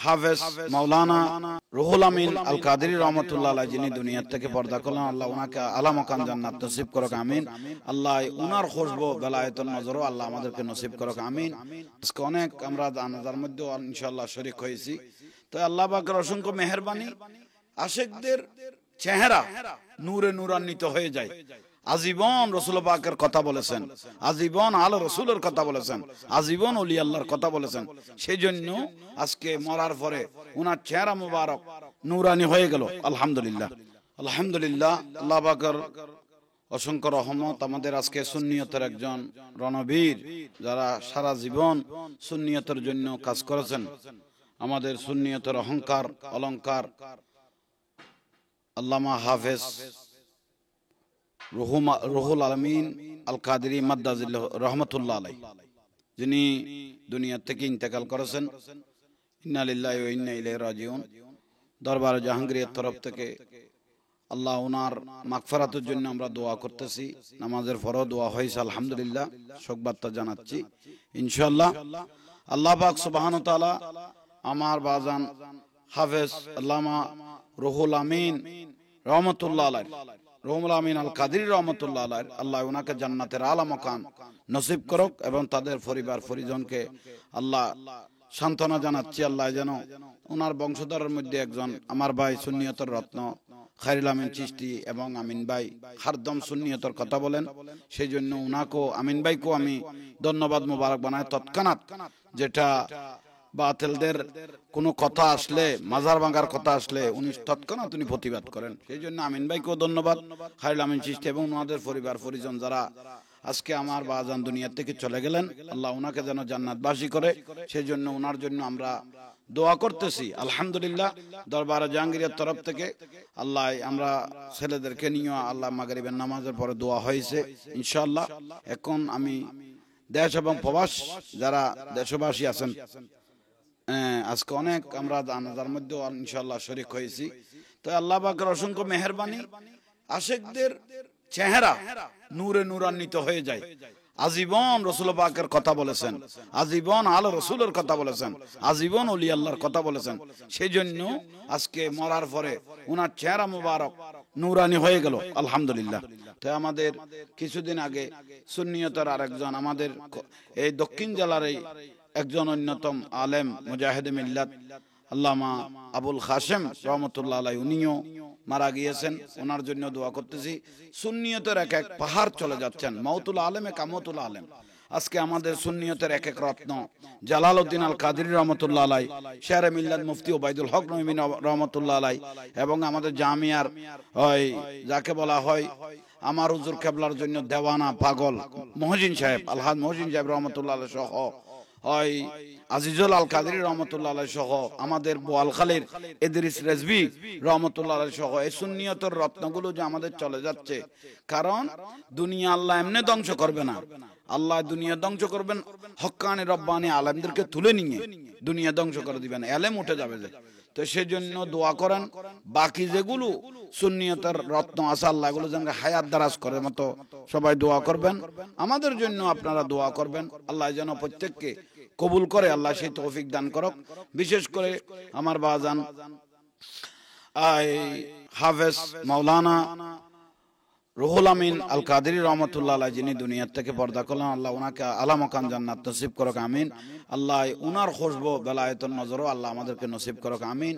হাফেজ মাওলানা রুহুল আমিন আল কাদেরী রহমতুল্লাহ আলাইহি, যিনি দুনিয়া থেকে পর্দা করলেন, আল্লাহ ওনাকে আলা মাকান জান্নাত নসিব করুক, আমিন। আল্লাহ উনার খুশবু বেলায়েতুন নজরও আল্লাহ আমাদেরকে নসিব করুক, আমিন। আজকে অনেক আমরা জানাজার মধ্যে ইনশাআল্লাহ শরীক হয়েছি। তো আল্লাহ পাকের অসংখ্য মেহেরবানি, আশিকদের চেহারা নূরে নূরান্বিত হয়ে যায়। আজীবন রাসূল পাকের কথা বলেছেন, আজীবন আলো রাসূলের কথা বলেছেন, আজীবন ওলি আল্লাহর কথা বলেছেন। সেই জন্য আজকে মরার পরে উনার চেহারা মুবারক নূরানি হয়ে গেল। আলহামদুলিল্লাহ, আলহামদুলিল্লাহ। আল্লাহ পাকের অসংখ্য রহমত। আমাদের আজকে সুন্নিয়তের একজন রণবীর, যারা সারা জীবন সুন্নিয়তের জন্য কাজ করেছেন, আমাদের সুন্নিয়তের অহংকার অলংকার আল্লামা হাফেজ রুহুল আমিন আল কাদেরী মাদ্দাজিল্লাহ রহমতুল্লাহ আলাইহি, যিনি দুনিয়া থেকে ইন্তেকাল করেছেন। ইন্না লিল্লাহি ওয়া ইন্না ইলাইহি রাজিউন। দরবারে জাহাঙ্গীরের তরফ থেকে আল্লাহ ওনার মাগফিরাতের জন্য আমরা দোয়া করতেছি। নামাজের পরও দোয়া হয়েছে, আলহামদুলিল্লাহ। শোকবার্তা জানাচ্ছি ইনশাআল্লাহ। আল্লাহ পাক সুবহানাহু ওয়া তাআলা আমার বাজান হাফেজ আল্লামা রুহুল আমিন রহমতুল্লাহ আলাইহি, রুহুল আমিন আল কাদেরী রহমতুল্লাহ আলাইহি, আল্লাহ ওনাকে জান্নাতের আলা মাকান নসিব করুক এবং তাদের পরিবার পরিজনকে আল্লাহ সান্ত্বনা জানাচ্ছি। আল্লাহ যেন ওনার বংশধরের মধ্যে একজন আমার ভাই সুন্নিয়তের রত্ন খায়রুল আমিন চিশতি এবং আমিন ভাই হরদম সুন্নিয়তের কথা বলেন, সেই জন্য ওনাকেও আমিন ভাইকেও আমি ধন্যবাদ মোবারক বানাই। তৎক্ষণাৎ যেটা বাতিলদের কোনো কথা আসলে, মাজার ভাঙার কথা আসলে উনি তৎক্ষণাৎ উনি প্রতিবাদ করেন, সেই জন্য আমিন ভাইকেও ধন্যবাদ, খায়রুল আমিন চিশতি এবং ওনাদের পরিবার পরিজন যারা আজকে আমার বাজান দুনিয়া থেকে চলে গেলেন, আল্লাহ ওনাকে যেন জান্নাতবাসী করে, সেই জন্য ওনার জন্য আমরা দোয়া করতেছি। আলহামদুলিল্লাহ। দরবারে জাহাঙ্গীরের তরফ থেকে আল্লাহ আমরা ছেলেদেরকে নিয়ে আল্লাহ মাগরিবের নামাজের পরে দোয়া হয়েছে ইনশাআল্লাহ। এখন আমি দেশ এবং প্রবাস যারা দেশবাসী আছেন, আজকে অনেক আমরা জানাজার মধ্যে ইনশাআল্লাহ শরীক হয়েছি। তো আল্লাহ পাকের অসংখ্য মেহেরবানি, আশিকদের চেহারা নূরে নূরান্বিত হয়ে যায়। আজীবন রাসূল পাকের কথা বলেছেন, আজীবন আলো রাসূলের কথা বলেছেন, আজীবন ওলি আল্লাহর কথা বলেছেন। সেই জন্য আজকে মরার পরে উনার চেহারা মুবারক নূরানি হয়ে গেল, আলহামদুলিল্লাহ। তো আমাদের কিছুদিন আগে সুন্নিয়তের আরেকজন আমাদের এই দক্ষিণ জেলার একজন অন্যতম আলেম মুজাহিদে মিল্লাত আল্লামা আবুল কাসেম রহমতুল্লাহ আলাইহি, উনিও মারা গিয়েছেন। ওনার জন্য দোয়া করতেছি। সুন্নিয়তের এক এক পাহাড় চলে যাচ্ছেন, মাউতুল আলেমে কামতুল আলেম। আজকে আমাদের সুন্নিয়তের এক এক রত্ন জালালউদ্দিন আল কাদেরী রহমতুল্লাহ আলাইহি, শেরে মিল্লাত মুফতি ওবাইদুল হক নঈমী রহমতুল্লাহ আলাইহি, এবং আমাদের জামিয়ার ওই যাকে বলা হয় আমার হুজুর কেবলার জন্য দেওয়ানা পাগল মহসিন সাহেব, আলহাজ মহসিন সাহেব রহমতুল্লাহ আলাইহি সহ ওই আজিজুল আল কাদেরী রহমতুল্লাহ আলাইহি সহ আমাদের বোয়ালখালীর ইদরিস রেজভী রহমতুল্লাহ আলাইহি সহ এই সুন্নিয়তের রত্নগুলো যে আমাদের চলে যাচ্ছে, কারণ দুনিয়া আল্লাহ এমনি ধ্বংস করবে না, আল্লাহ দুনিয়া ধ্বংস করবেন হক্কানি রব্বানি আলেমদেরকে তুলে নিয়ে দুনিয়া ধ্বংস করে দিবেন, এলেম উঠে যাবে যে। তো সেই জন্য দোয়া করেন, বাকি যেগুলো সুন্নিয়তের রত্ন আছে আল্লাহ এগুলো যেন হায়াত দারাজ করে মতো সবাই দোয়া করবেন। আমাদের জন্য আপনারা দোয়া করবেন, আল্লাহ যেন প্রত্যেককে কবুল করে, আল্লাহ সেই তৌফিক দান করুক। বিশেষ করে আমার বাজান হাফেজ মাওলানা রুহুল আমিন আল কাদেরী রহমতুল্লাহ আলাইহি, যিনি দুনিয়া থেকে পর্দা করলেন, আল্লাহ ওনাকে আলা মাকান জান্নাত নসিব করুক, আমিন। আল্লাহ উনার খুশবু বেলায়েতুন নজরও আল্লাহ আমাদেরকে নসিব করুক, আমিন।